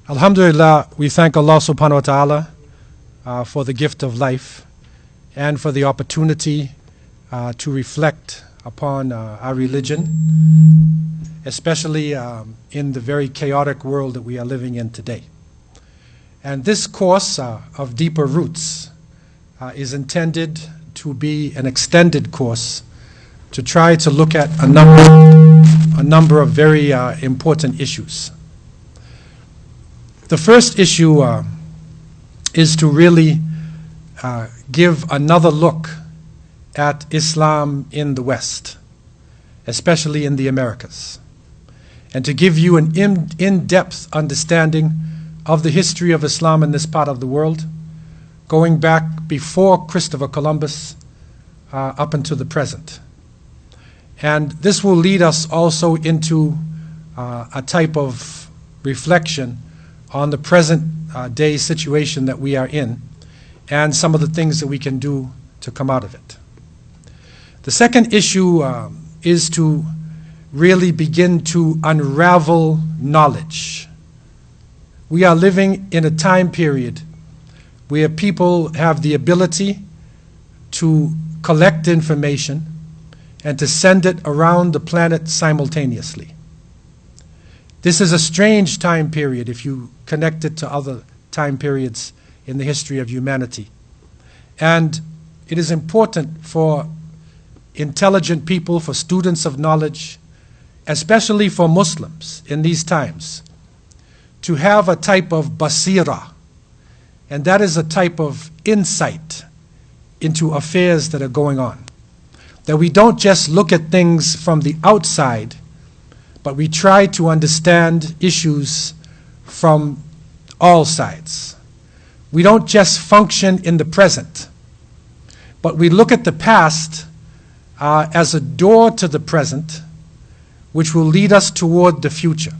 Alhamdulillah, we thank Allah subhanahu wa ta'ala for the gift of life and for the opportunity to reflect upon our religion, especially in the very chaotic world that we are living in today. And this course of Deeper Roots is intended to be an extended course to try to look at a number of very important issues. The first issue is to really give another look at Islam in the West, especially in the Americas, and to give you an in-depth understanding of the history of Islam in this part of the world, going back before Christopher Columbus up until the present. And this will lead us also into a type of reflection on the present day situation that we are in and some of the things that we can do to come out of it. The second issue is to really begin to unravel knowledge. We are living in a time period where people have the ability to collect information and to send it around the planet simultaneously. This is a strange time period if you connect it to other time periods in the history of humanity. And it is important for intelligent people, for students of knowledge, especially for Muslims in these times, to have a type of basira, and that is a type of insight into affairs that are going on. That we don't just look at things from the outside, but we try to understand issues from all sides. We don't just function in the present, but we look at the past as a door to the present, which will lead us toward the future.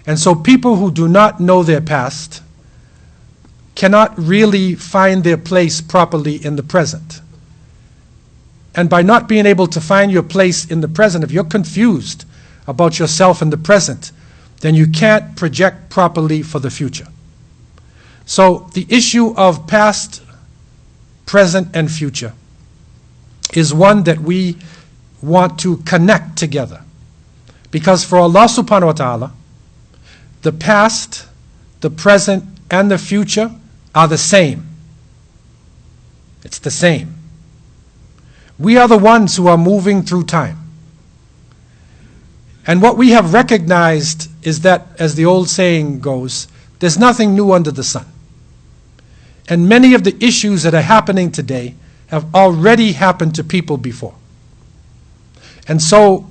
And so people who do not know their past cannot really find their place properly in the present. And by not being able to find your place in the present, if you're confused about yourself in the present, then you can't project properly for the future. So the issue of past, present, and future is one that we want to connect together. Because for Allah subhanahu wa ta'ala, the past, the present, and the future are the same. It's the same. We are the ones who are moving through time. And what we have recognized is that, as the old saying goes, there's nothing new under the sun. And many of the issues that are happening today have already happened to people before. And so,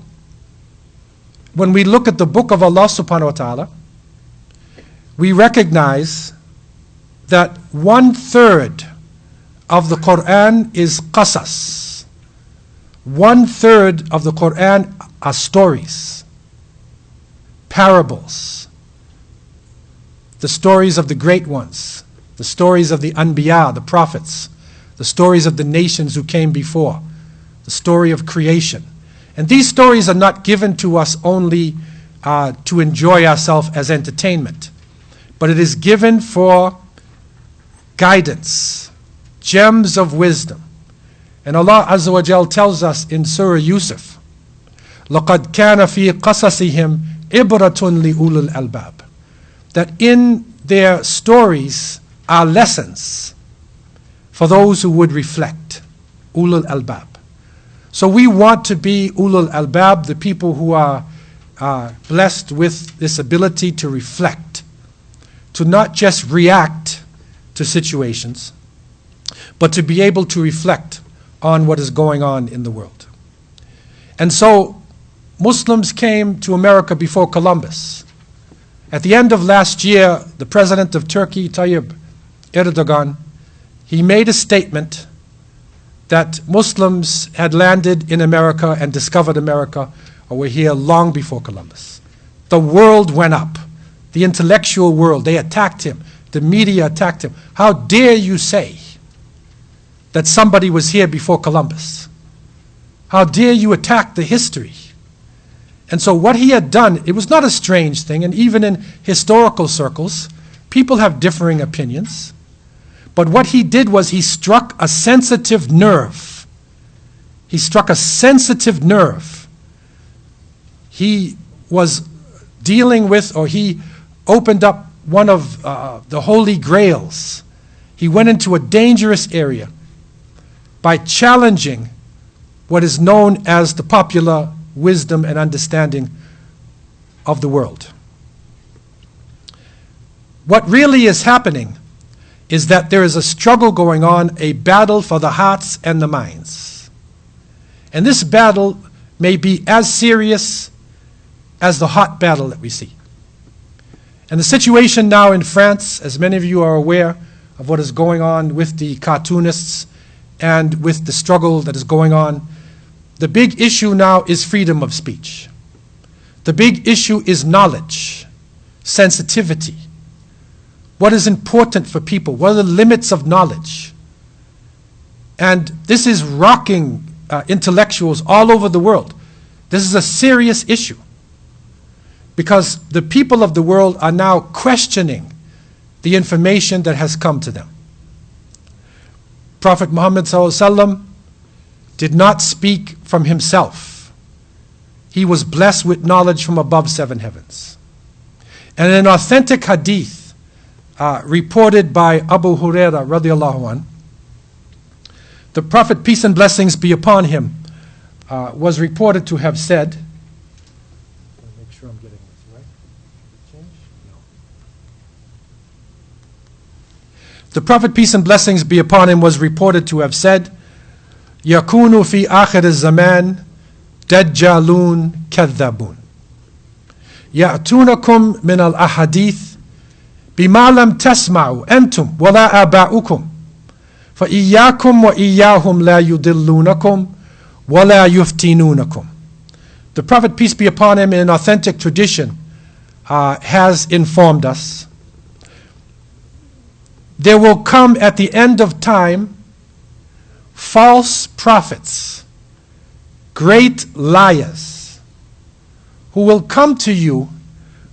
when we look at the book of Allah subhanahu wa ta'ala, we recognize that 1/3 of the Quran is qasas. 1/3 of the Quran are stories, parables, the stories of the great ones, the stories of the Anbiya, the prophets, the stories of the nations who came before, the story of creation. And these stories are not given to us only to enjoy ourselves as entertainment, but it is given for guidance, gems of wisdom. And Allah Azza wa Jal tells us in Surah Yusuf, لَقَدْ كَانَ فِي قَصَصِهِمْ إِبْرَةٌ لِأُولِي الْأَلْبَابِ, that in their stories are lessons for those who would reflect, ulul albab. So we want to be ulul albab, the people who are blessed with this ability to reflect, to not just react to situations, but to be able to reflect on what is going on in the world. And so Muslims came to America before Columbus. At the end of last year, the president of Turkey, Tayyip Erdogan, he made a statement that Muslims had landed in America and discovered America or were here long before Columbus. The world went up. The intellectual world, they attacked him. The media attacked him. How dare you say that somebody was here before Columbus? How dare you attack the history? And so what he had done, it was not a strange thing, and even in historical circles, people have differing opinions. But what he did was he struck a sensitive nerve. He struck a sensitive nerve. He was dealing with, or he opened up one of the holy grails. He went into a dangerous area by challenging what is known as the popular wisdom and understanding of the world. What really is happening is that there is a struggle going on, a battle for the hearts and the minds. And this battle may be as serious as the hot battle that we see. And the situation now in France, as many of you are aware of what is going on with the cartoonists and with the struggle that is going on, the big issue now is freedom of speech. The big issue is knowledge, sensitivity. What is important for people? What are the limits of knowledge? And this is rocking intellectuals all over the world. This is a serious issue because the people of the world are now questioning the information that has come to them. Prophet Muhammad ﷺ did not speak from himself. He was blessed with knowledge from above 7 heavens. And an authentic hadith reported by Abu Hurairah radiallahu anh, the Prophet, peace and blessings be upon him, was reported to have said, make sure I'm getting this right. Change? No. The Prophet, peace and blessings be upon him, was reported to have said, يَكُونُ فِي آخِرِ الزَّمَانِ دَجَّالُونَ كَذَّابُونَ يَأْتُونَكُمْ مِنَ الْأَحَادِيثِ بِمَا لَمْ تَسْمَعُوا أَنْتُمْ وَلَا آبَاؤُكُمْ فَإِيَّاكُمْ وَإِيَّاهُمْ لَا يُضِلُّونَكُمْ وَلَا يُفْتِنُونَكُمْ. The Prophet, peace be upon him, in an authentic tradition, has informed us, there will come at the end of time false prophets, great liars, who will come to you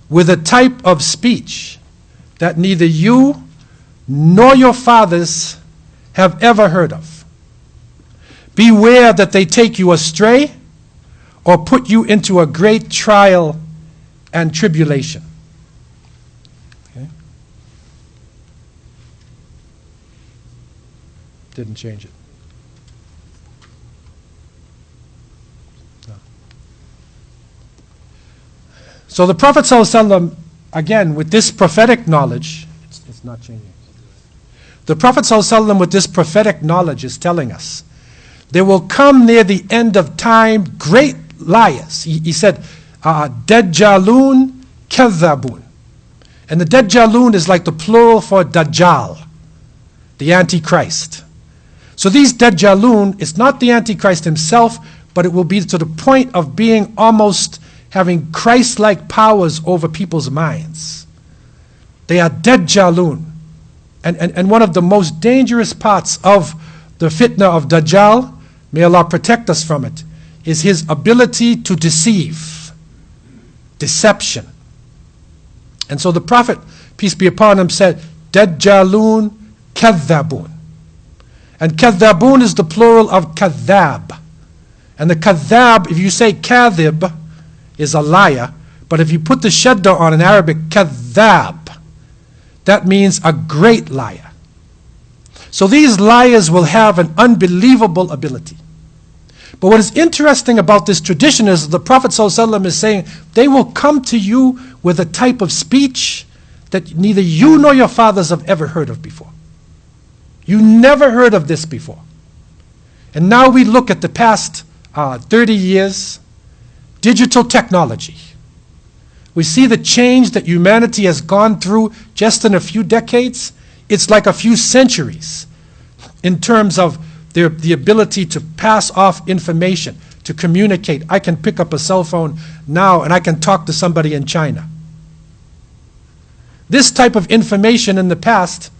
with a type of speech that neither you nor your fathers have ever heard of. Beware that they take you astray or put you into a great trial and tribulation. Okay? Didn't change it. No. So the Prophet ﷺ, again, with this prophetic knowledge, it's not changing. The Prophet ﷺ, with this prophetic knowledge, is telling us there will come near the end of time great liars. He said, Dajjalun Kadhabun. And the Dajjalun is like the plural for Dajjal, the Antichrist. So these Dajjalun is not the Antichrist himself, but it will be to the point of being almost having Christ-like powers over people's minds. They are Dajjalun. And one of the most dangerous parts of the fitna of Dajjal, may Allah protect us from it, is his ability to deceive, deception. And so the Prophet, peace be upon him, said, Dajjalun Kadhabun. And Kadhabun is the plural of Kadhab. And the Kadhab, if you say Kadhib, is a liar, but if you put the shadda on in Arabic, Kadhab, that means a great liar. So these liars will have an unbelievable ability. But what is interesting about this tradition is the Prophet ﷺ is saying they will come to you with a type of speech that neither you nor your fathers have ever heard of before. You never heard of this before. And now we look at the past 30 years, digital technology. We see the change that humanity has gone through just in a few decades. It's like a few centuries in terms of the ability to pass off information, to communicate. I can pick up a cell phone now and I can talk to somebody in China. This type of information in the past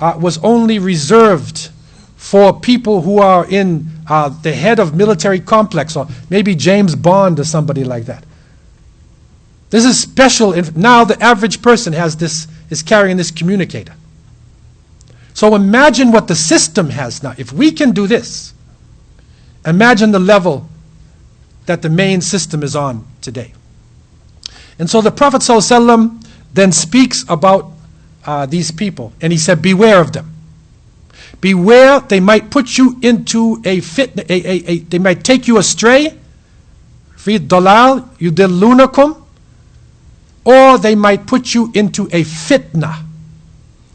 was only reserved for people who are in the head of military complex, or maybe James Bond or somebody like that, This is special. Now the average person is carrying this communicator. So imagine what the system has now. If we can do this, imagine the level that the main system is on today. And so the Prophet ﷺ then speaks about these people, and he said, beware of them. Beware, they might put you into a they might take you astray, fi dalal yudillunakum, or they might put you into a fitna.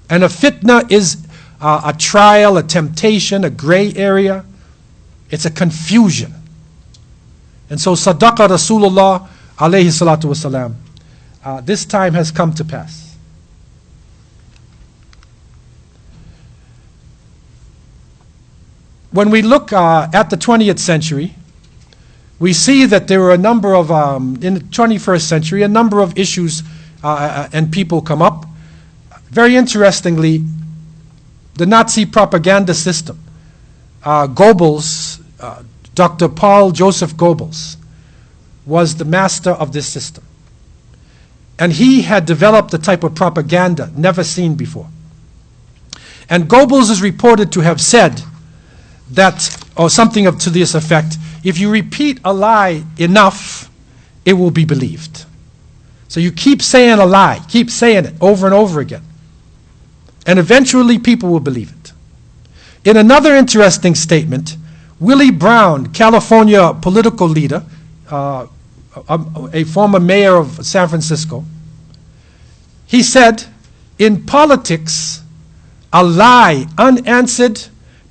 And a fitna is a trial, a temptation, a gray area. It's a confusion. And so Sadaqa Rasulullah alayhi salatu wasalam. This time has come to pass. When we look at the 20th century, we see that there were a number of, in the 21st century, a number of issues and people come up. Very interestingly, the Nazi propaganda system, Goebbels, Dr. Paul Joseph Goebbels, was the master of this system. And he had developed a type of propaganda never seen before. And Goebbels is reported to have said that, or something to this effect, if you repeat a lie enough, it will be believed. So you keep saying a lie, keep saying it over and over again, and eventually people will believe it. In another interesting statement, Willie Brown, California political leader, a former mayor of San Francisco, he said, in politics, a lie unanswered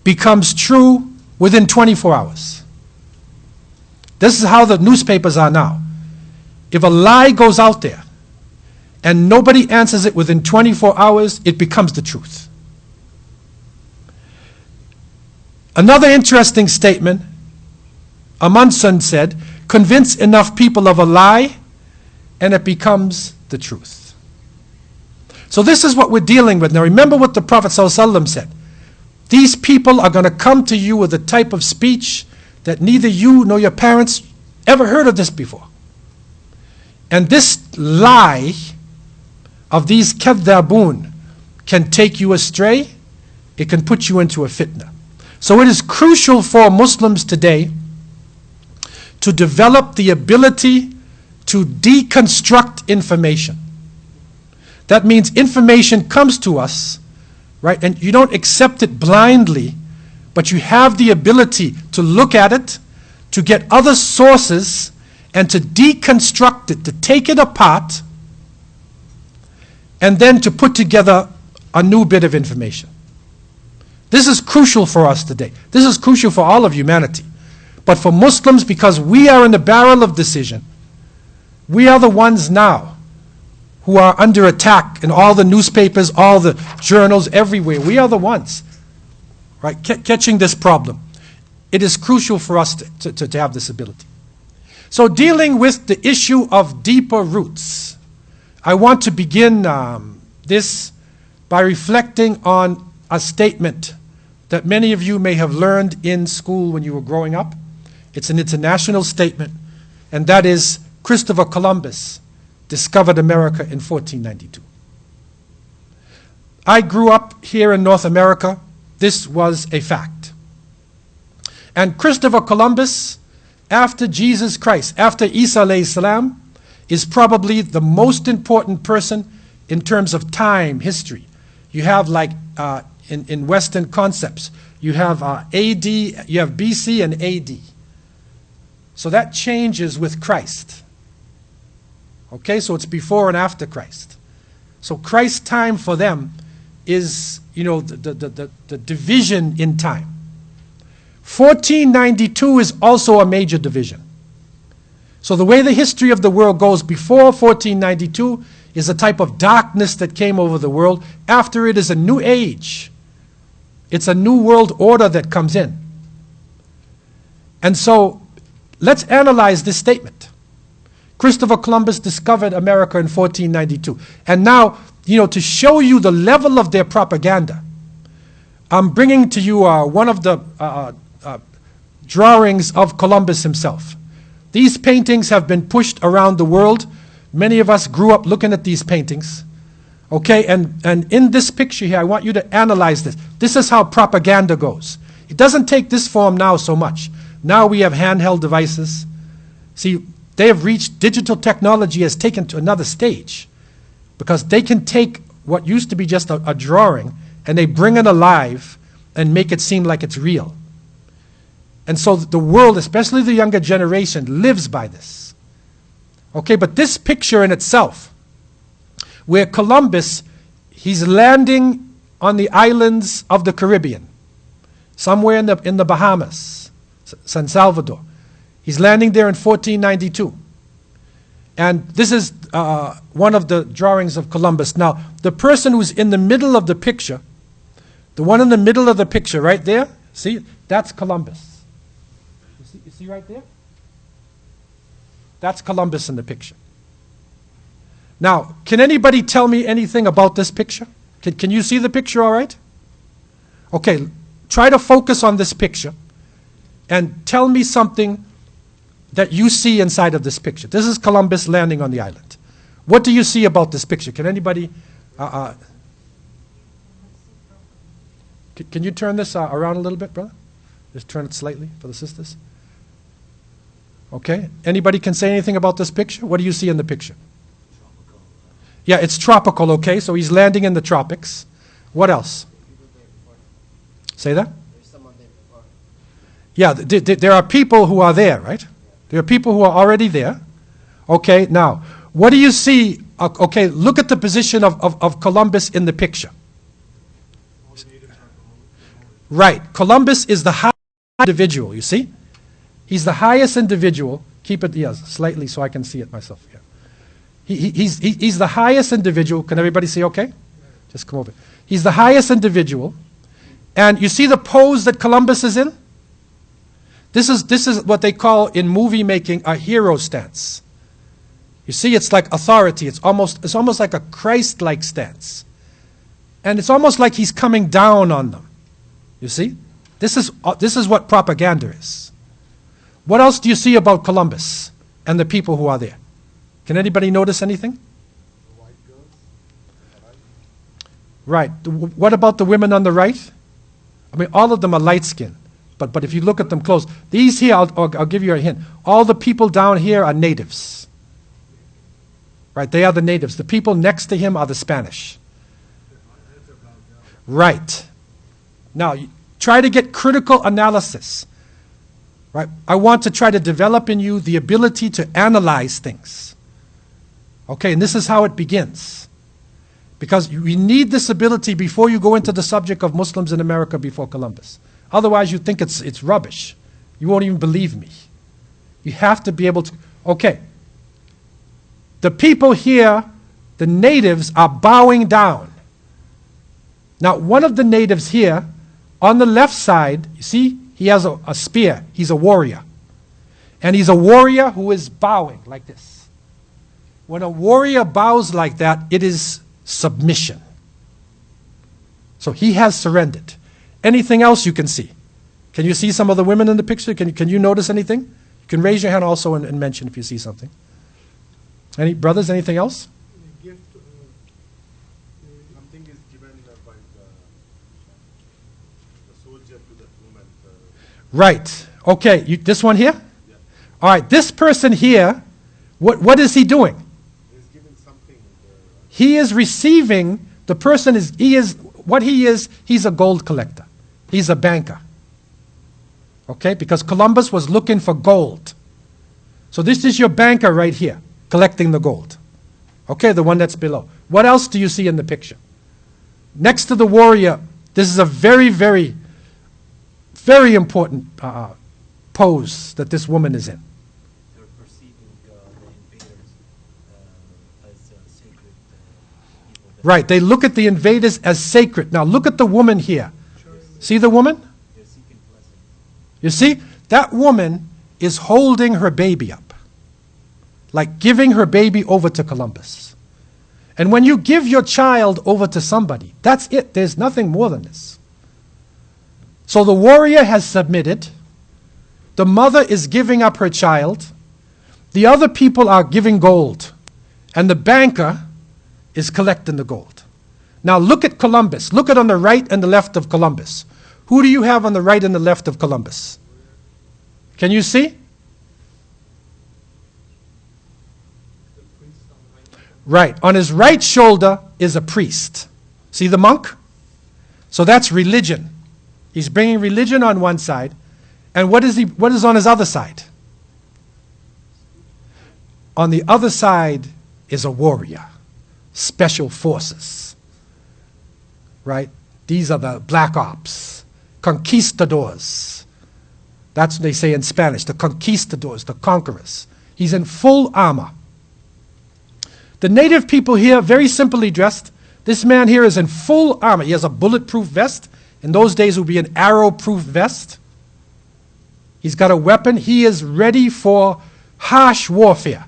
becomes true within 24 hours. This is how the newspapers are now. If a lie goes out there and nobody answers it within 24 hours, it becomes the truth. Another interesting statement, Amundsen said, convince enough people of a lie and it becomes the truth. So this is what we're dealing with. Now remember what the Prophet ﷺ said. These people are going to come to you with a type of speech that neither you nor your parents ever heard of this before. And this lie of these kadhabun can take you astray. It can put you into a fitna. So it is crucial for Muslims today to develop the ability to deconstruct information. That means information comes to us, right? And you don't accept it blindly, but you have the ability to look at it, to get other sources, and to deconstruct it, to take it apart, and then to put together a new bit of information. This is crucial for us today. This is crucial for all of humanity. But for Muslims, because we are in the barrel of decision, we are the ones now who are under attack in all the newspapers, all the journals, everywhere. We are the ones, right, catching this problem. It is crucial for us to have this ability. So dealing with the issue of deeper roots, I want to begin this by reflecting on a statement that many of you may have learned in school when you were growing up. It's an international statement, and that is Christopher Columbus discovered America in 1492. I grew up here in North America. This was a fact. And Christopher Columbus, after Jesus Christ, after Isa alayhi salam, is probably the most important person in terms of time, history. You have like in Western concepts, you have AD, you have BC and AD. So that changes with Christ. Okay, so it's before and after Christ. So Christ's time for them is, you know, the division in time. 1492 is also a major division. So the way the history of the world goes, before 1492 is a type of darkness that came over the world. After it is a new age. It's a new world order that comes in. And so let's analyze this statement. Christopher Columbus discovered America in 1492. And now, you know, to show you the level of their propaganda, I'm bringing to you one of the drawings of Columbus himself. These paintings have been pushed around the world Many of us grew up looking at these paintings. Okay, and in this picture here, I want you to analyze this. This is how propaganda goes. It doesn't take this form now so much. Now we have handheld devices. See, they have reached, digital technology has taken to another stage, because they can take what used to be just a drawing and they bring it alive and make it seem like it's real. And so the world, especially the younger generation, lives by this. Okay, but this picture in itself, where Columbus, he's landing on the islands of the Caribbean, somewhere in the Bahamas, San Salvador. He's landing there in 1492. And this is one of the drawings of Columbus. Now, the person who's in the middle of the picture, the one in the middle of the picture right there, see, that's Columbus. You see right there? That's Columbus in the picture. Now, can anybody tell me anything about this picture? Can you see the picture all right? Okay, try to focus on this picture and tell me something that you see inside of this picture. This is Columbus landing on the island. What do you see about this picture? Can anybody... can you turn this around a little bit, brother? Just turn it slightly for the sisters. Okay. Anybody can say anything about this picture? What do you see in the picture? Tropical. Yeah, it's tropical, okay? So he's landing in the tropics. What else? Say that? There's someone there before. Yeah, there are people who are there, right? There are people who are already there. Okay, now, what do you see? Okay, look at the position of Columbus in the picture. Right, Columbus is the highest individual, you see? He's the highest individual. Keep it, yes, slightly so I can see it myself. Yeah. He's the highest individual. Can everybody see okay? Just come over. He's the highest individual. And you see the pose that Columbus is in? This is what they call in movie making a hero stance. You see, it's like authority. It's almost like a Christ-like stance. And it's almost like he's coming down on them. You see? This is what propaganda is. What else do you see about Columbus and the people who are there? Can anybody notice anything? The white girls. Right. What about the women on the right? I mean, all of them are light-skinned. But if you look at them close, these here, I'll give you a hint. All the people down here are natives. Right, they are the natives. The people next to him are the Spanish. Right. Now, try to get critical analysis. Right? I want to try to develop in you the ability to analyze things. Okay, and this is how it begins. Because we need this ability before you go into the subject of Muslims in America before Columbus. Otherwise, you think it's rubbish. You won't even believe me. You have to be able to... Okay. The people here, the natives, are bowing down. Now, one of the natives here, on the left side, you see, he has a spear. He's a warrior. And he's a warrior who is bowing like this. When a warrior bows like that, it is submission. So he has surrendered. Anything else you can see? Can you see some of the women in the picture? Can you notice anything? You can raise your hand also and mention if you see something. Any brothers, anything else? The gift, something is given by the soldier to the woman. Right. Okay. This one here? Yeah. All right. This person here, what is he doing? He's giving something. He is receiving, the person is, he's a gold collector. He's a banker. Okay? Because Columbus was looking for gold. So this is your banker right here, collecting the gold. Okay, the one that's below. What else do you see in the picture? Next to the warrior, this is a very, very, very important pose that this woman is in. They're perceiving the invaders as sacred people. Right, they look at the invaders as sacred. Now look at the woman here. See the woman? They're seeking blessings. You see, that woman is holding her baby up, like giving her baby over to Columbus. And when you give your child over to somebody, that's it. There's nothing more than this. So the warrior has submitted. The mother is giving up her child. The other people are giving gold. and the banker is collecting the gold. Now look at Columbus. Look at on the right and the left of Columbus. Who do you have on the right and the left of Columbus? Can you see? Right. On his right shoulder is a priest. See the monk? So that's religion. He's bringing religion on one side. And what is on his other side? On the other side is a warrior. Special forces. Right? These are the black ops. Conquistadors. That's what they say in Spanish. The conquistadors, the conquerors. He's in full armor. The native people here, very simply dressed. This man here is in full armor. He has a bulletproof vest. In those days, it would be an arrow-proof vest. He's got a weapon. He is ready for harsh warfare.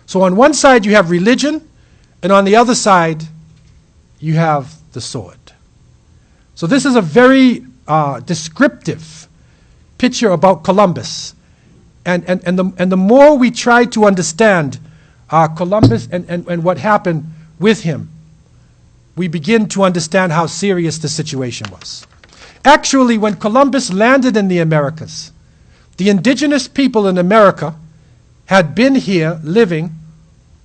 So on one side, you have religion, and on the other side, you have the sword. So this is a very descriptive picture about Columbus. And the more we try to understand Columbus and what happened with him, we begin to understand how serious the situation was. Actually, when Columbus landed in the Americas, the indigenous people in America had been here living,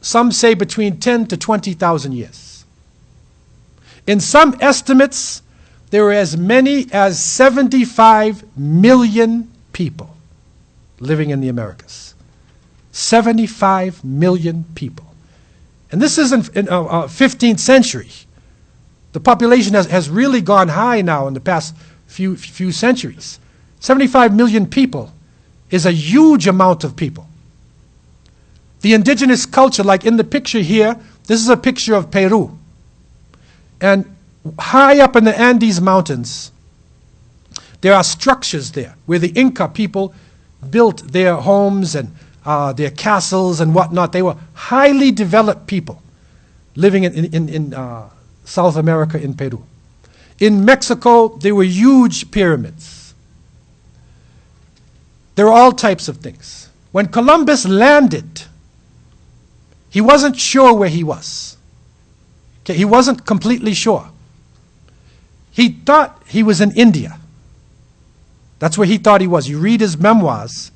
some say between 10 to 20,000 years. In some estimates, there were as many as 75 million people living in the Americas. 75 million people. And this is in 15th century. The population has really gone high now in the past few centuries. 75 million people is a huge amount of people. The indigenous culture, like in the picture here, this is a picture of Peru. And high up in the Andes Mountains, there are structures there where the Inca people built their homes and their castles and whatnot. They were highly developed people living in South America, in Peru. In Mexico, there were huge pyramids. There were all types of things. When Columbus landed, he wasn't sure where he was. Okay, he wasn't completely sure. He thought he was in India. That's where he thought he was. You read his memoirs,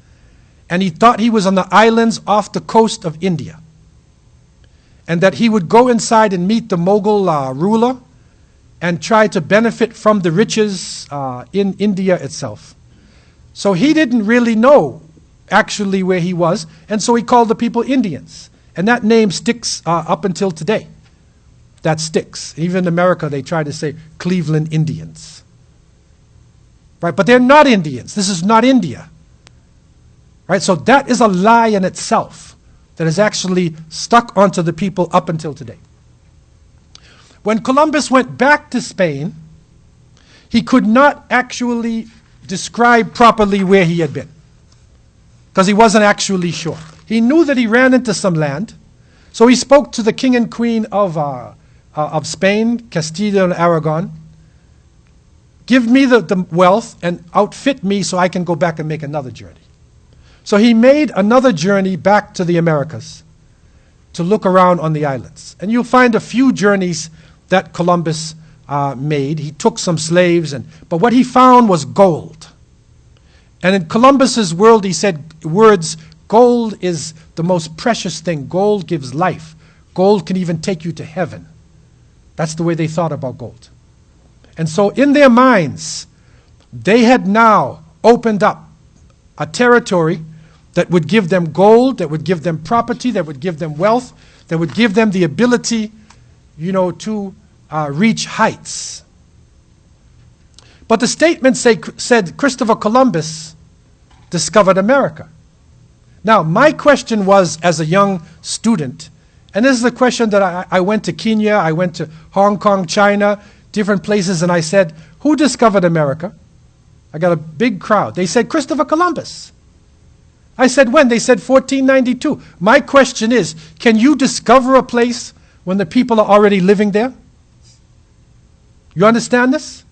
and he thought he was on the islands off the coast of India. And that he would go inside and meet the Mughal ruler and try to benefit from the riches in India itself. So he didn't really know actually where he was, and so he called the people Indians. And that name sticks up until today. That sticks. Even in America, they try to say Cleveland Indians. Right? But they're not Indians. This is not India. Right? So that is a lie in itself that is actually stuck onto the people up until today. When Columbus went back to Spain, he could not actually describe properly where he had been, because he wasn't actually sure. He knew that he ran into some land, so he spoke to the king and queen of Spain, Castile and Aragon. Give me the wealth and outfit me so I can go back and make another journey. So he made another journey back to the Americas to look around on the islands. And you'll find a few journeys that Columbus made. He took some slaves, but what he found was gold. And in Columbus's world, he said words, gold is the most precious thing. Gold gives life. Gold can even take you to heaven. That's the way they thought about gold. And so in their minds, they had now opened up a territory that would give them gold, that would give them property, that would give them wealth, that would give them the ability, to reach heights. But the statement said Christopher Columbus discovered America. Now, my question was, as a young student, and this is a question that I went to Kenya, I went to Hong Kong, China, different places, and I said, who discovered America? I got a big crowd. They said, Christopher Columbus. I said, when? They said 1492. My question is, can you discover a place when the people are already living there? You understand this?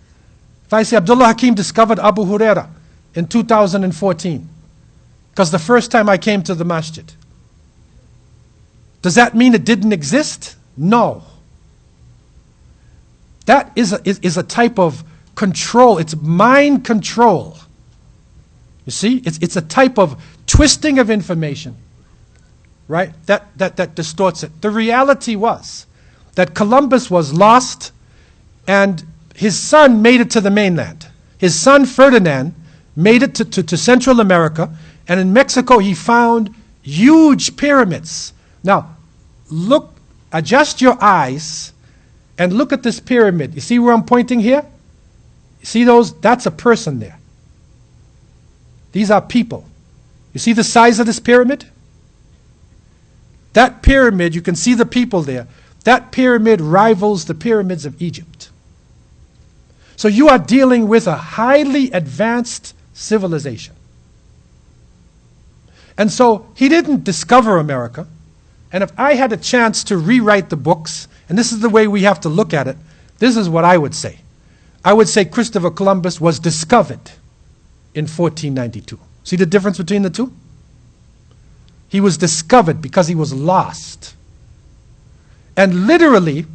If I say Abdullah Hakim discovered Abu Huraira in 2014, because the first time I came to the masjid. Does that mean it didn't exist? No. That is a type of control. It's mind control. You see? It's a type of twisting of information, right? That distorts it. The reality was that Columbus was lost and his son made it to the mainland. His son Ferdinand made it to Central America, and in Mexico he found huge pyramids. Now, adjust your eyes and look at this pyramid. You see where I'm pointing here? You see those? That's a person there. These are people. You see the size of this pyramid? That pyramid, you can see the people there. That pyramid rivals the pyramids of Egypt. So you are dealing with a highly advanced civilization. And so he didn't discover America. And if I had a chance to rewrite the books, and this is the way we have to look at it, this is what I would say. I would say Christopher Columbus was discovered in 1492. See the difference between the two? He was discovered because he was lost. And literally,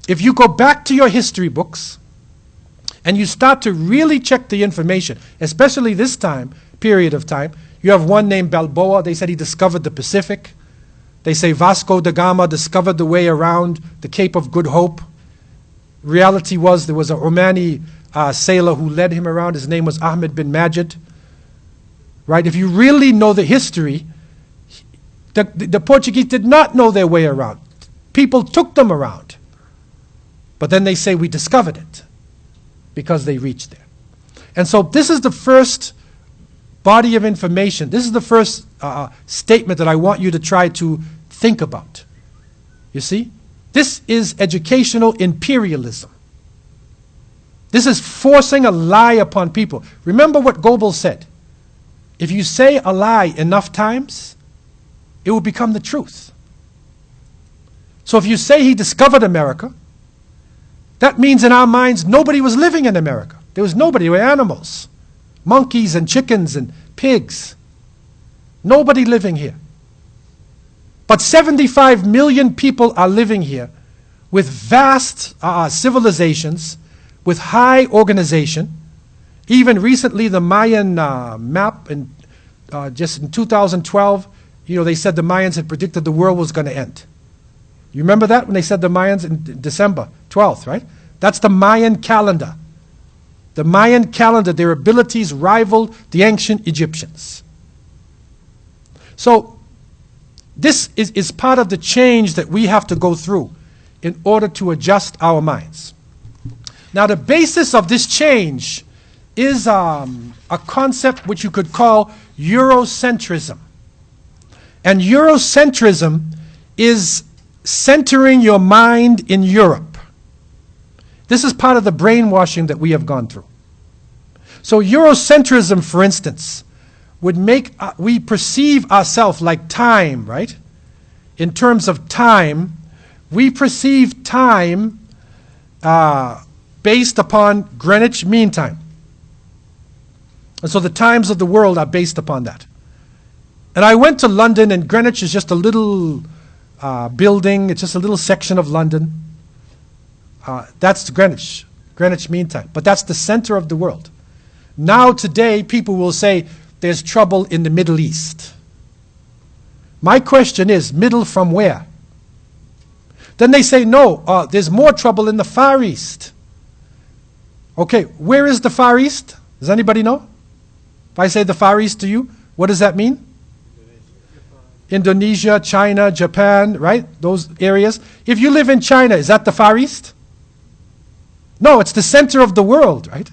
if you go back to your history books and you start to really check the information, especially this period of time, you have one named Balboa. They said he discovered the Pacific. They say Vasco da Gama discovered the way around the Cape of Good Hope. Reality was there was a Omani sailor who led him around. His name was Ahmed bin Majid. Right? If you really know the history, the Portuguese did not know their way around. People took them around. But then they say we discovered it because they reached there. And so this is the first body of information. This is the first statement that I want you to try to think about. You see? This is educational imperialism. This is forcing a lie upon people. Remember what Goebbels said. If you say a lie enough times, it will become the truth. So if you say he discovered America, that means in our minds nobody was living in America. There was nobody. There were animals, monkeys and chickens and pigs. Nobody living here. But 75 million people are living here with vast civilizations, with high organization. Even recently, the Mayan map, just in 2012, they said the Mayans had predicted the world was going to end. You remember that when they said the Mayans in December 12th, right? That's the Mayan calendar. The Mayan calendar, their abilities rivaled the ancient Egyptians. So this is part of the change that we have to go through in order to adjust our minds. Now, the basis of this change is a concept which you could call Eurocentrism. And Eurocentrism is centering your mind in Europe. This is part of the brainwashing that we have gone through. So Eurocentrism, for instance, would make we perceive ourselves like time, right? In terms of time, we perceive time based upon Greenwich Mean Time. And so the times of the world are based upon that. And I went to London, and Greenwich is just a little building. It's just a little section of London. That's Greenwich Mean Time. But that's the center of the world. Now today, people will say there's trouble in the Middle East. My question is, middle from where? Then they say, no, there's more trouble in the Far East. Okay, where is the Far East? Does anybody know? If I say the Far East to you, what does that mean? Indonesia, China, Japan, right? Those areas. If you live in China, is that the Far East? No, it's the center of the world, right?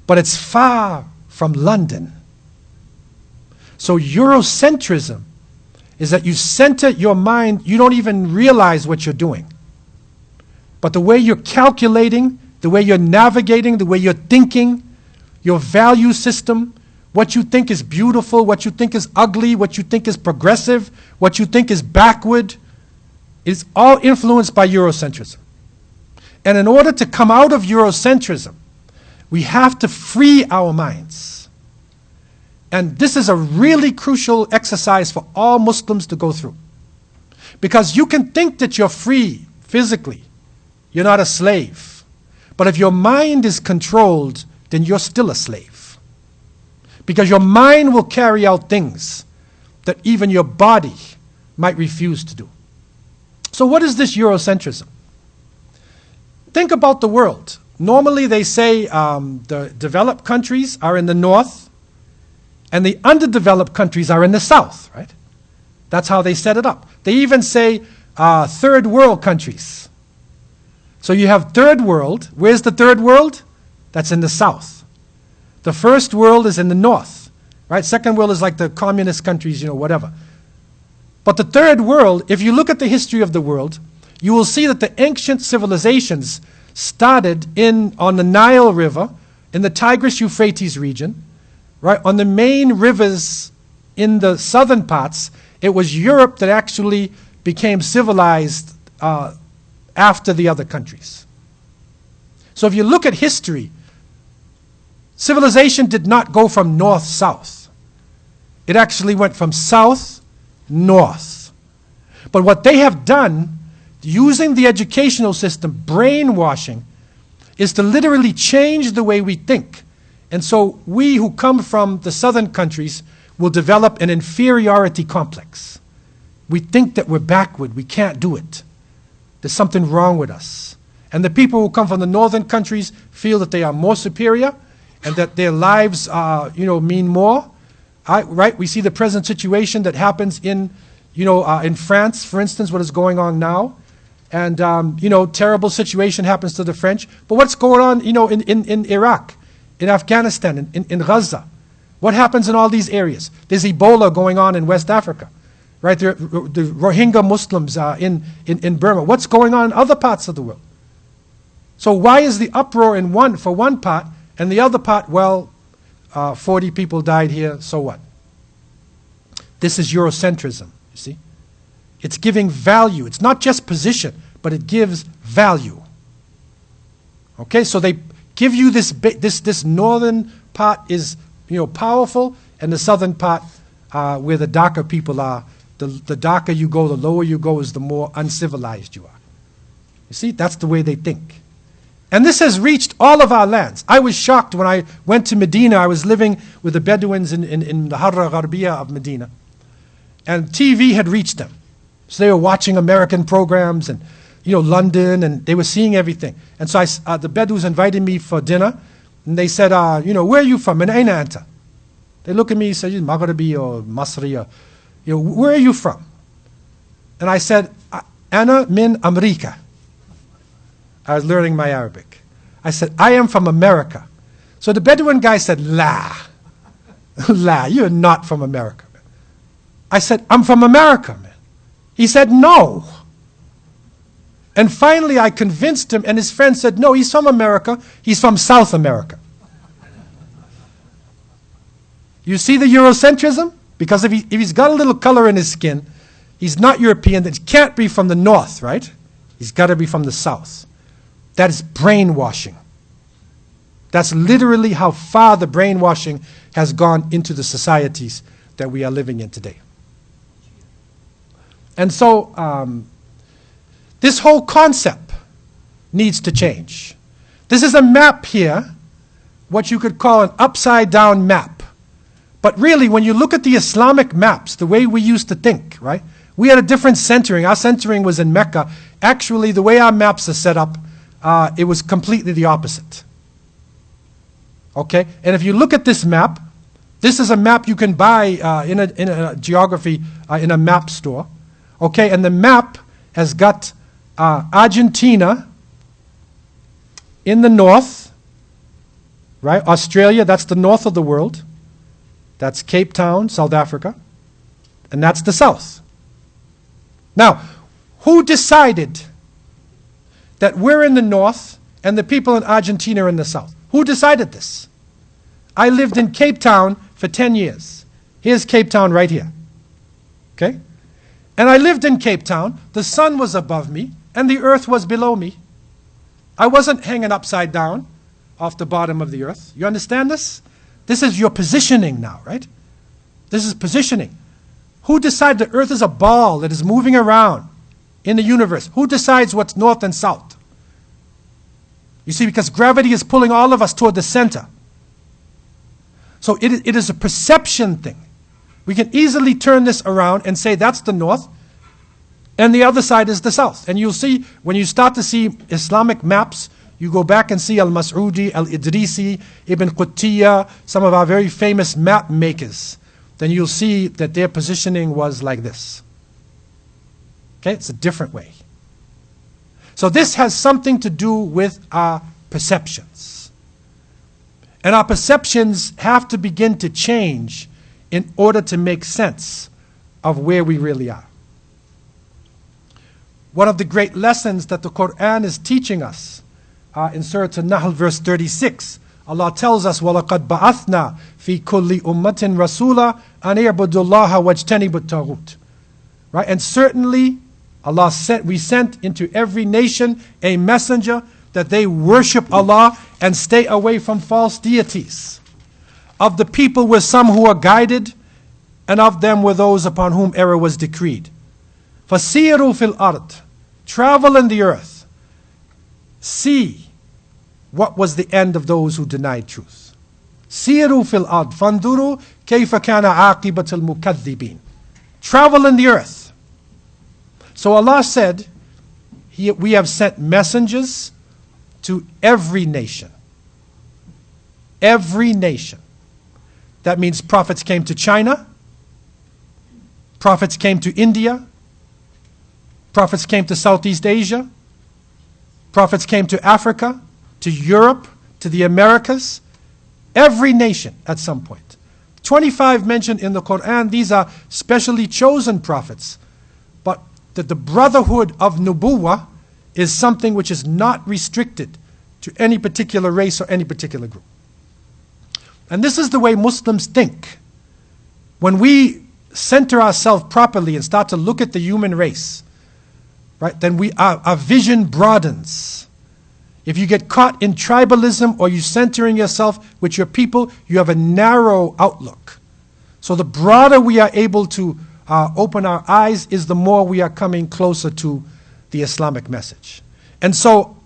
But it's far from London. So Eurocentrism is that you center your mind, you don't even realize what you're doing. But the way you're calculating, the way you're navigating, the way you're thinking, your value system, what you think is beautiful, what you think is ugly, what you think is progressive, what you think is backward, is all influenced by Eurocentrism. And in order to come out of Eurocentrism, we have to free our minds. And this is a really crucial exercise for all Muslims to go through. Because you can think that you're free physically. You're not a slave. But if your mind is controlled, then you're still a slave. Because your mind will carry out things that even your body might refuse to do. So what is this Eurocentrism? Think about the world. Normally they say the developed countries are in the north and the underdeveloped countries are in the south, right? That's how they set it up. They even say third world countries. So you have third world. Where's the third world? That's in the south. The first world is in the north, right? Second world is like the communist countries, whatever. But the third world, if you look at the history of the world, you will see that the ancient civilizations started on the Nile River, in the Tigris-Euphrates region, right? On the main rivers in the southern parts. It was Europe that actually became civilized after the other countries. So if you look at history, civilization did not go from north-south. It actually went from south-north. But what they have done, using the educational system, brainwashing, is to literally change the way we think. And so we who come from the southern countries will develop an inferiority complex. We think that we're backward, we can't do it. There's something wrong with us. And the people who come from the northern countries feel that they are more superior and that their lives mean more. Right? We see the present situation that happens in France, for instance, what is going on now. And, terrible situation happens to the French. But what's going on, in Iraq, in Afghanistan, in Gaza? What happens in all these areas? There's Ebola going on in West Africa, right? The Rohingya Muslims in Burma. What's going on in other parts of the world? So why is the uproar for one part, and the other part, 40 people died here, so what? This is Eurocentrism, you see? It's giving value. It's not just position, but it gives value. Okay, so they give you this northern part is powerful, and the southern part, where the darker people are, the darker you go, the lower you go, is the more uncivilized you are. You see, that's the way they think. And this has reached all of our lands. I was shocked when I went to Medina. I was living with the Bedouins in the Harra Gharbiya of Medina. And TV had reached them. So they were watching American programs and, London, and they were seeing everything. And so the Bedouins invited me for dinner, and they said, where are you from? Min aina anta? They look at me and say, Maghribi or Masri, or, where are you from? And I said, Ana min America. I was learning my Arabic. I said, I am from America. So the Bedouin guy said, La. La, you're not from America, man. I said, I'm from America, man. He said, no. And finally I convinced him, and his friend said, no, he's from America. He's from South America. You see the Eurocentrism? Because if he's got a little color in his skin, he's not European. That can't be from the north, right? He's got to be from the south. That is brainwashing. That's literally how far the brainwashing has gone into the societies that we are living in today. And so this whole concept needs to change. This is a map here, what you could call an upside-down map. But really, when you look at the Islamic maps, the way we used to think, right? We had a different centering. Our centering was in Mecca. Actually, the way our maps are set up, it was completely the opposite. Okay? And if you look at this map, this is a map you can buy in a geography, in a map store. Okay? And the map has got Argentina in the north, right? Australia, that's the north of the world. That's Cape Town, South Africa. And that's the south. Now, who decided that we're in the north and the people in Argentina are in the south? Who decided this? I lived in Cape Town for 10 years. Here's Cape Town right here. Okay? And I lived in Cape Town. The sun was above me and the earth was below me. I wasn't hanging upside down off the bottom of the earth. You understand this? This is your positioning now, right? This is positioning. Who decided the earth is a ball that is moving around? in the universe? Who decides what's north and south? You see, because gravity is pulling all of us toward the center. So it is a perception thing. We can easily turn this around and say that's the north, and the other side is the south. And you'll see, when you start to see Islamic maps, you go back and see Al-Mas'udi, Al-Idrisi, Ibn Qutiyya, some of our very famous map makers, then you'll see that their positioning was like this. Okay, it's a different way. So this has something to do with our perceptions. And our perceptions have to begin to change in order to make sense of where we really are. One of the great lessons that the Quran is teaching us in Surah An-Nahl, verse 36, Allah tells us, وَلَقَدْ بَعَثْنَا فِي كُلِّ أُمَّةٍ رَسُولًا أَنْ يَعْبُدُوا اللَّهَ وَاجْتَنِبُوا الطَّاغُوتَ. Right? And certainly, we sent into every nation a messenger that they worship Allah and stay away from false deities. Of the people were some who were guided, and of them were those upon whom error was decreed. فَسِيرُوا فِي الْأَرْضِ. Travel in the earth. See what was the end of those who denied truth. سِيرُوا فِي الْأَرْضِ فَانْظُرُوا كَيْفَ كَانَ عَاقِبَةُ الْمُكَذِّبِينَ. Travel in the earth. So Allah said, we have sent messengers to every nation. Every nation. That means prophets came to China, prophets came to India, prophets came to Southeast Asia, prophets came to Africa, to Europe, to the Americas, every nation at some point. 25 mentioned in the Quran, these are specially chosen prophets. But that the brotherhood of Nubuwah is something which is not restricted to any particular race or any particular group. And this is the way Muslims think. When we center ourselves properly and start to look at the human race, right, then our vision broadens. If you get caught in tribalism or you centering yourself with your people, you have a narrow outlook. So the broader we are able to open our eyes is the more we are coming closer to the Islamic message. And so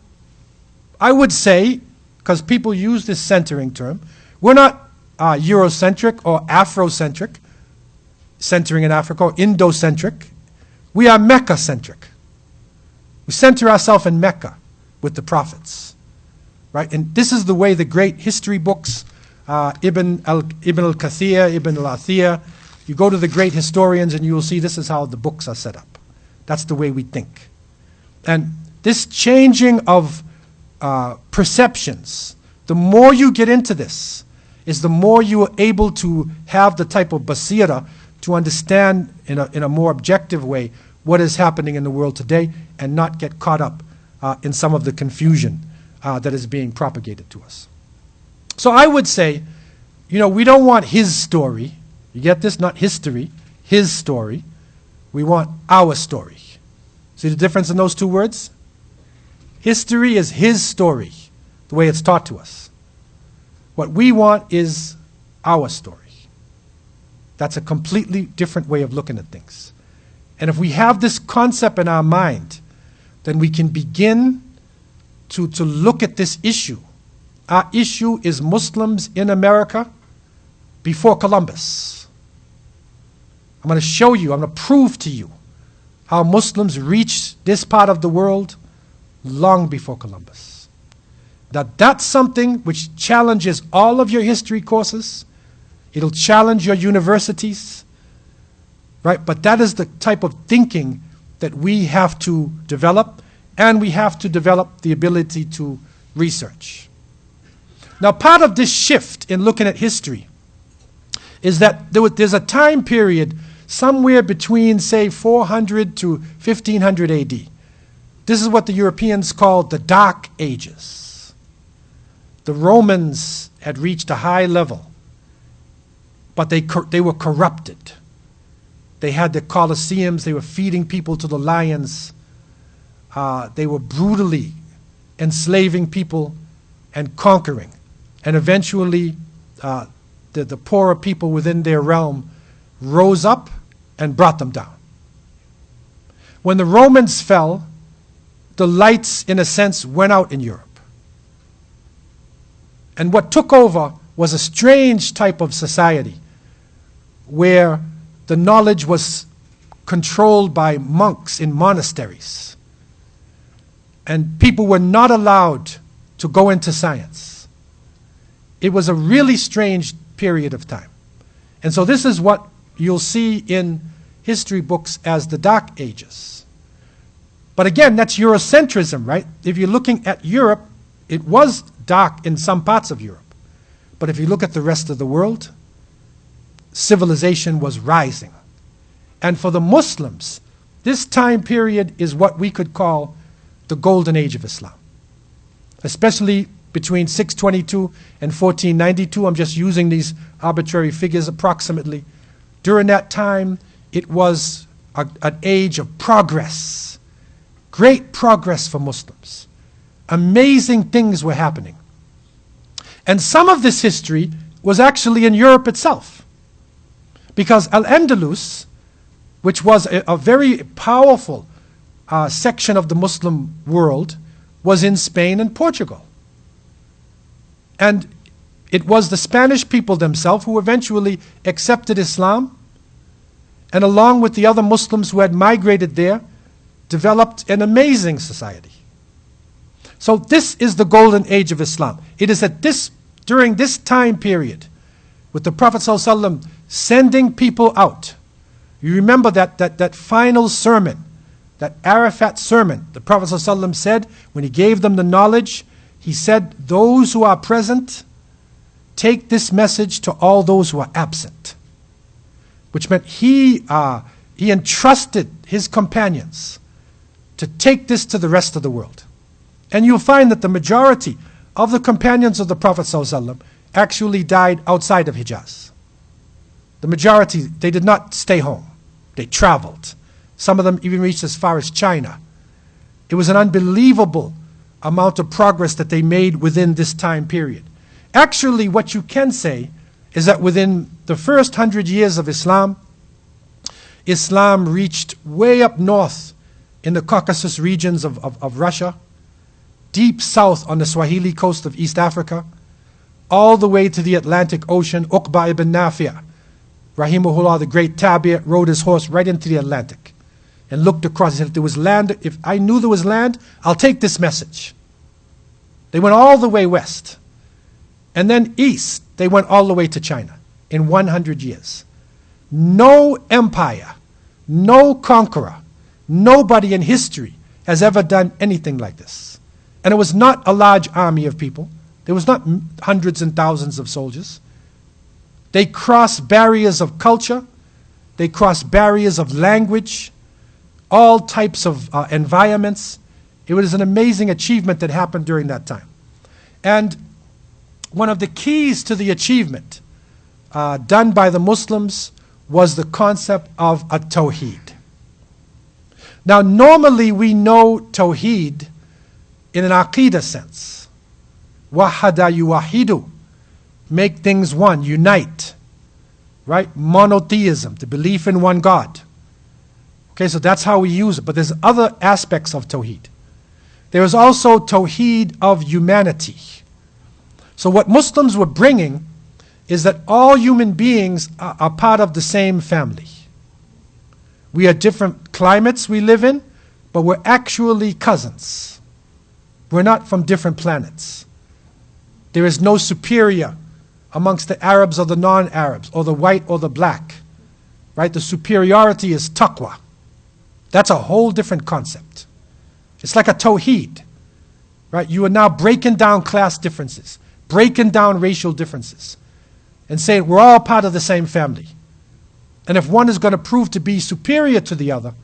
I would say, because people use this centering term, we're not Eurocentric or Afrocentric, centering in Africa, or Indocentric. We are Mecca-centric. We center ourselves in Mecca with the prophets. Right? And this is the way the great history books, Ibn al-Kathir, Ibn al-Athir, you go to the great historians and you will see this is how the books are set up. That's the way we think. And this changing of perceptions, the more you get into this, is the more you are able to have the type of basira to understand in a more objective way what is happening in the world today and not get caught up in some of the confusion that is being propagated to us. So I would say, we don't want his story. You get this? Not history, his story. We want our story. See the difference in those two words? History is his story, the way it's taught to us. What we want is our story. That's a completely different way of looking at things. And if we have this concept in our mind, then we can begin to look at this issue. Our issue is Muslims in America before Columbus. I'm going to show you, I'm going to prove to you how Muslims reached this part of the world long before Columbus. That's something which challenges all of your history courses. It'll challenge your universities, right? But that is the type of thinking that we have to develop, and we have to develop the ability to research. Now, part of this shift in looking at history is that there's a time period somewhere between, say, 400 to 1500 AD. This is what the Europeans called the Dark Ages. The Romans had reached a high level, but they were corrupted. They had the Colosseums, they were feeding people to the lions. They were brutally enslaving people and conquering. And eventually, the poorer people within their realm rose up and brought them down. When the Romans fell, the lights, in a sense, went out in Europe. And what took over was a strange type of society where the knowledge was controlled by monks in monasteries. And people were not allowed to go into science. It was a really strange period of time. And so this is what you'll see in history books as the Dark Ages. But again, that's Eurocentrism, right? If you're looking at Europe, it was dark in some parts of Europe. But if you look at the rest of the world, civilization was rising. And for the Muslims, this time period is what we could call the golden age of Islam. Especially between 622 and 1492. I'm just using these arbitrary figures approximately. During that time, it was an age of progress. Great progress for Muslims. Amazing things were happening. And some of this history was actually in Europe itself. Because Al-Andalus, which was a very powerful section of the Muslim world, was in Spain and Portugal. And it was the Spanish people themselves who eventually accepted Islam, and along with the other Muslims who had migrated there, developed an amazing society. So this is the golden age of Islam. It is during this time period, with the Prophet ﷺ sending people out. You remember that final sermon, that Arafat sermon, the Prophet ﷺ said, when he gave them the knowledge, he said, those who are present, take this message to all those who are absent. Which meant he entrusted his companions to take this to the rest of the world. And you'll find that the majority of the companions of the Prophet ﷺ actually died outside of Hijaz. The majority, they did not stay home. They traveled. Some of them even reached as far as China. It was an unbelievable amount of progress that they made within this time period. Actually, what you can say is that within the first 100 years of Islam, Islam reached way up north in the Caucasus regions of Russia, deep south on the Swahili coast of East Africa, all the way to the Atlantic Ocean. Uqba ibn Nafi', rahimahullah, the great tabi'at, rode his horse right into the Atlantic and looked across. He said, if there was land, if I knew there was land, I'll take this message. They went all the way west. And then east, they went all the way to China in 100 years. No empire, no conqueror, nobody in history has ever done anything like this. And it was not a large army of people. There was not hundreds and thousands of soldiers. They crossed barriers of culture. They crossed barriers of language, all types of environments. It was an amazing achievement that happened during that time. And one of the keys to the achievement done by the Muslims was the concept of a tawheed. Now, normally we know tawheed in an aqidah sense. Wahada yuwahidu, make things one, unite, right? Monotheism, the belief in one God. Okay, so that's how we use it. But there's other aspects of tawheed. There is also tawheed of humanity. So what Muslims were bringing is that all human beings are part of the same family. We are different climates we live in, but we're actually cousins. We're not from different planets. There is no superior amongst the Arabs or the non-Arabs, or the white or the black. Right? The superiority is taqwa. That's a whole different concept. It's like a tawheed. Right? You are now breaking down class differences, breaking down racial differences, and saying we're all part of the same family. And if one is going to prove to be superior to the other,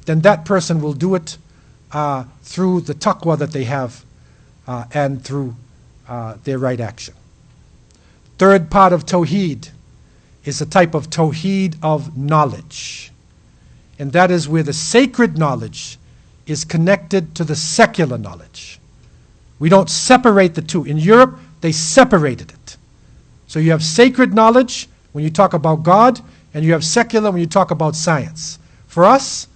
then that person will do it through the taqwa that they have and through their right action. Third part of tawheed is a type of tawheed of knowledge. And that is where the sacred knowledge is connected to the secular knowledge. We don't separate the two. In Europe, they separated it. So you have sacred knowledge when you talk about God, and you have secular when you talk about science. For us,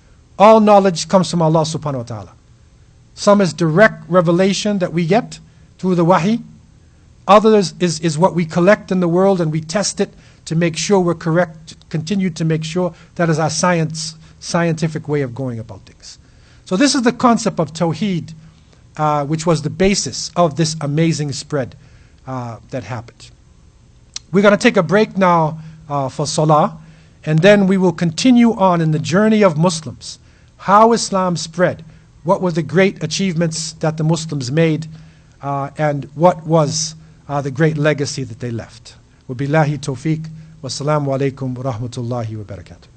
All knowledge comes from Allah subhanahu wa ta'ala. Some is direct revelation that we get through the wahi. Others is what we collect in the world and we test it to make sure we're correct, continue to make sure. That is our scientific way of going about things. So this is the concept of Tawheed, which was the basis of this amazing spread that happened. We're going to take a break now for Salah, and then we will continue on in the journey of Muslims, how Islam spread, what were the great achievements that the Muslims made, and what was the great legacy that they left. Wabillahi tawfiq, wassalamu alaikum wa rahmatullahi wa barakatuh.